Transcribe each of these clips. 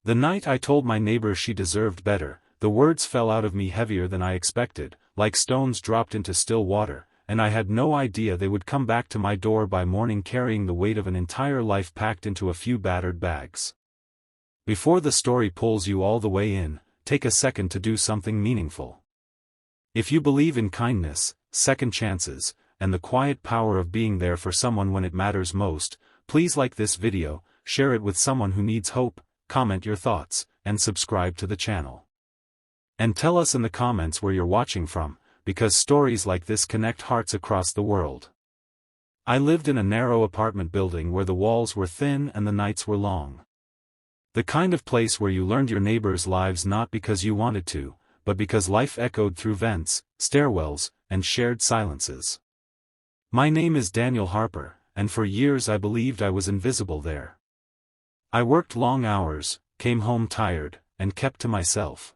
The night I told my neighbor she deserved better, the words fell out of me heavier than I expected, like stones dropped into still water, and I had no idea they would come back to my door by morning carrying the weight of an entire life packed into a few battered bags. Before the story pulls you all the way in, take a second to do something meaningful. If you believe in kindness, second chances, and the quiet power of being there for someone when it matters most, please like this video, share it with someone who needs hope, comment your thoughts, and subscribe to the channel. And tell us in the comments where you're watching from, because stories like this connect hearts across the world. I lived in a narrow apartment building where the walls were thin and the nights were long. The kind of place where you learned your neighbors' lives not because you wanted to, but because life echoed through vents, stairwells, and shared silences. My name is Daniel Harper, and for years I believed I was invisible there. I worked long hours, came home tired, and kept to myself.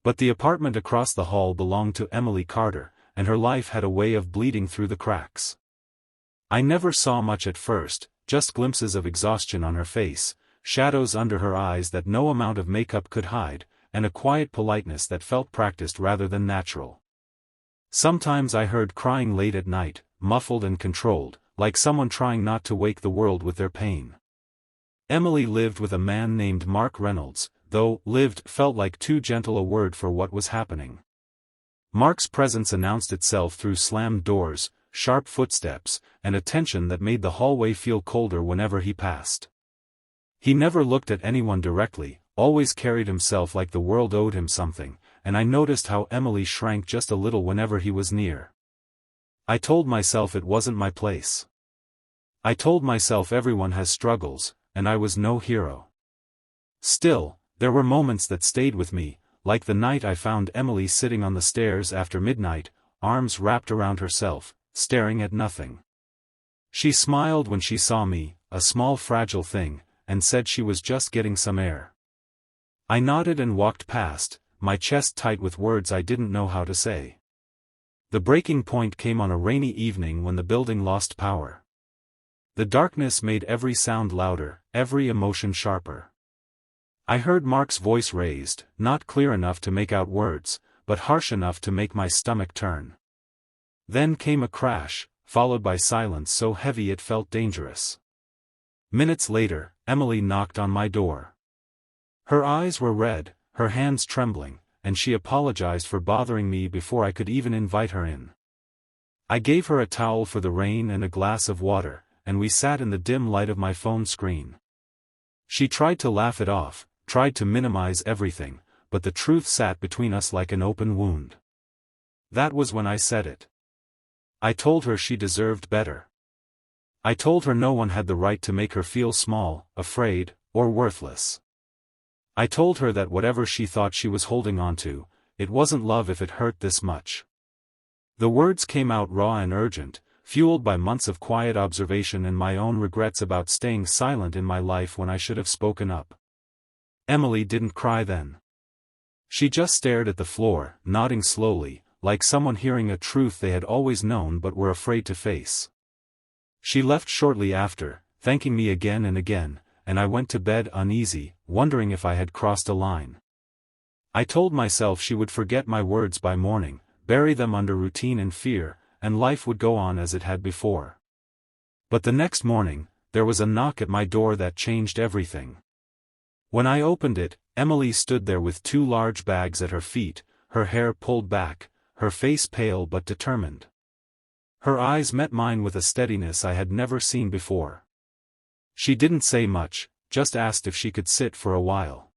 But the apartment across the hall belonged to Emily Carter, and her life had a way of bleeding through the cracks. I never saw much at first, just glimpses of exhaustion on her face, shadows under her eyes that no amount of makeup could hide, and a quiet politeness that felt practiced rather than natural. Sometimes I heard crying late at night, muffled and controlled, like someone trying not to wake the world with their pain. Emily lived with a man named Mark Reynolds, though lived felt like too gentle a word for what was happening. Mark's presence announced itself through slammed doors, sharp footsteps, and a tension that made the hallway feel colder whenever he passed. He never looked at anyone directly, always carried himself like the world owed him something, and I noticed how Emily shrank just a little whenever he was near. I told myself it wasn't my place. I told myself everyone has struggles, and I was no hero. Still, there were moments that stayed with me, like the night I found Emily sitting on the stairs after midnight, arms wrapped around herself, staring at nothing. She smiled when she saw me, a small fragile thing, and said she was just getting some air. I nodded and walked past, my chest tight with words I didn't know how to say. The breaking point came on a rainy evening when the building lost power. The darkness made every sound louder, every emotion sharper. I heard Mark's voice raised, not clear enough to make out words, but harsh enough to make my stomach turn. Then came a crash, followed by silence so heavy it felt dangerous. Minutes later, Emily knocked on my door. Her eyes were red, her hands trembling, and she apologized for bothering me before I could even invite her in. I gave her a towel for the rain and a glass of water, and we sat in the dim light of my phone screen. She tried to laugh it off, tried to minimize everything, but the truth sat between us like an open wound. That was when I said it. I told her she deserved better. I told her no one had the right to make her feel small, afraid, or worthless. I told her that whatever she thought she was holding on to, it wasn't love if it hurt this much. The words came out raw and urgent, fueled by months of quiet observation and my own regrets about staying silent in my life when I should have spoken up. Emily didn't cry then. She just stared at the floor, nodding slowly, like someone hearing a truth they had always known but were afraid to face. She left shortly after, thanking me again and again, and I went to bed uneasy, wondering if I had crossed a line. I told myself she would forget my words by morning, bury them under routine and fear, and life would go on as it had before. But the next morning, there was a knock at my door that changed everything. When I opened it, Emily stood there with two large bags at her feet, her hair pulled back, her face pale but determined. Her eyes met mine with a steadiness I had never seen before. She didn't say much, just asked if she could sit for a while.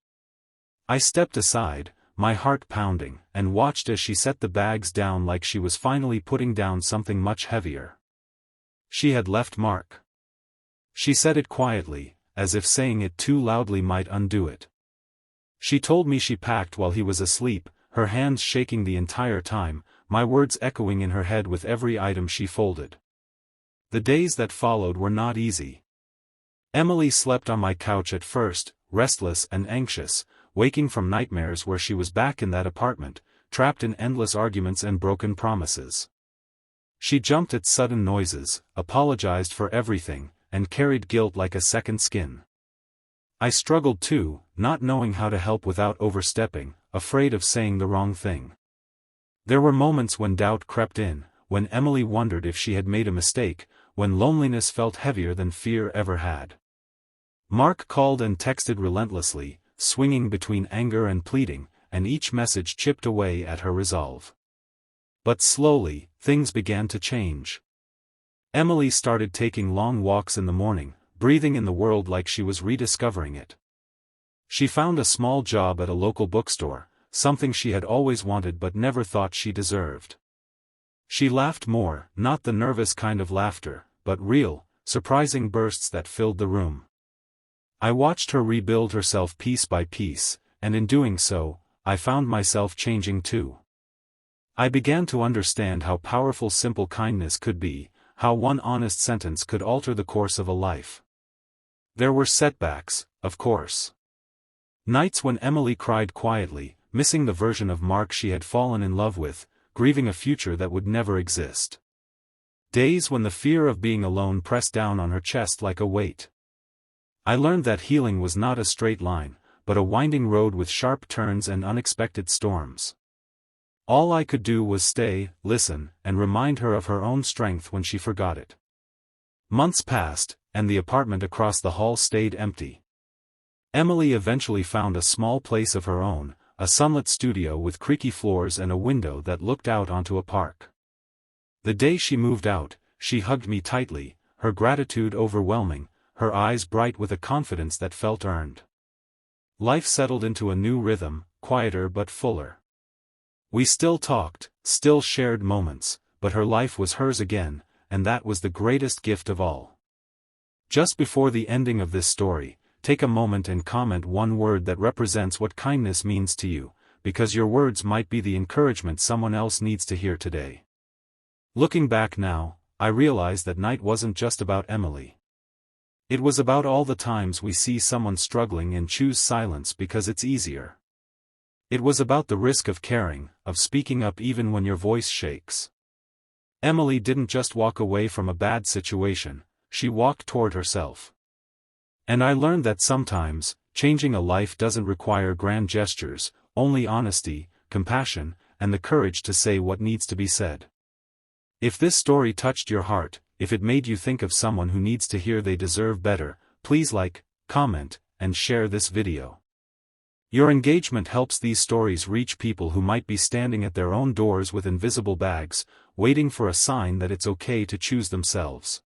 I stepped aside, my heart pounding, and watched as she set the bags down like she was finally putting down something much heavier. She had left Mark. She said it quietly, as if saying it too loudly might undo it. She told me she packed while he was asleep, her hands shaking the entire time, my words echoing in her head with every item she folded. The days that followed were not easy. Emily slept on my couch at first, restless and anxious, waking from nightmares where she was back in that apartment, trapped in endless arguments and broken promises. She jumped at sudden noises, apologized for everything, and carried guilt like a second skin. I struggled too, not knowing how to help without overstepping, afraid of saying the wrong thing. There were moments when doubt crept in, when Emily wondered if she had made a mistake, when loneliness felt heavier than fear ever had. Mark called and texted relentlessly, swinging between anger and pleading, and each message chipped away at her resolve. But slowly, things began to change. Emily started taking long walks in the morning, breathing in the world like she was rediscovering it. She found a small job at a local bookstore, something she had always wanted but never thought she deserved. She laughed more, not the nervous kind of laughter, but real, surprising bursts that filled the room. I watched her rebuild herself piece by piece, and in doing so, I found myself changing too. I began to understand how powerful simple kindness could be, how one honest sentence could alter the course of a life. There were setbacks, of course. Nights when Emily cried quietly, missing the version of Mark she had fallen in love with, grieving a future that would never exist. Days when the fear of being alone pressed down on her chest like a weight. I learned that healing was not a straight line, but a winding road with sharp turns and unexpected storms. All I could do was stay, listen, and remind her of her own strength when she forgot it. Months passed, and the apartment across the hall stayed empty. Emily eventually found a small place of her own, a sunlit studio with creaky floors and a window that looked out onto a park. The day she moved out, she hugged me tightly, her gratitude overwhelming, her eyes bright with a confidence that felt earned. Life settled into a new rhythm, quieter but fuller. We still talked, still shared moments, but her life was hers again, and that was the greatest gift of all. Just before the ending of this story, take a moment and comment one word that represents what kindness means to you, because your words might be the encouragement someone else needs to hear today. Looking back now, I realize that night wasn't just about Emily. It was about all the times we see someone struggling and choose silence because it's easier. It was about the risk of caring, of speaking up even when your voice shakes. Emily didn't just walk away from a bad situation, she walked toward herself. And I learned that sometimes, changing a life doesn't require grand gestures, only honesty, compassion, and the courage to say what needs to be said. If this story touched your heart, if it made you think of someone who needs to hear they deserve better, please like, comment, and share this video. Your engagement helps these stories reach people who might be standing at their own doors with invisible bags, waiting for a sign that it's okay to choose themselves.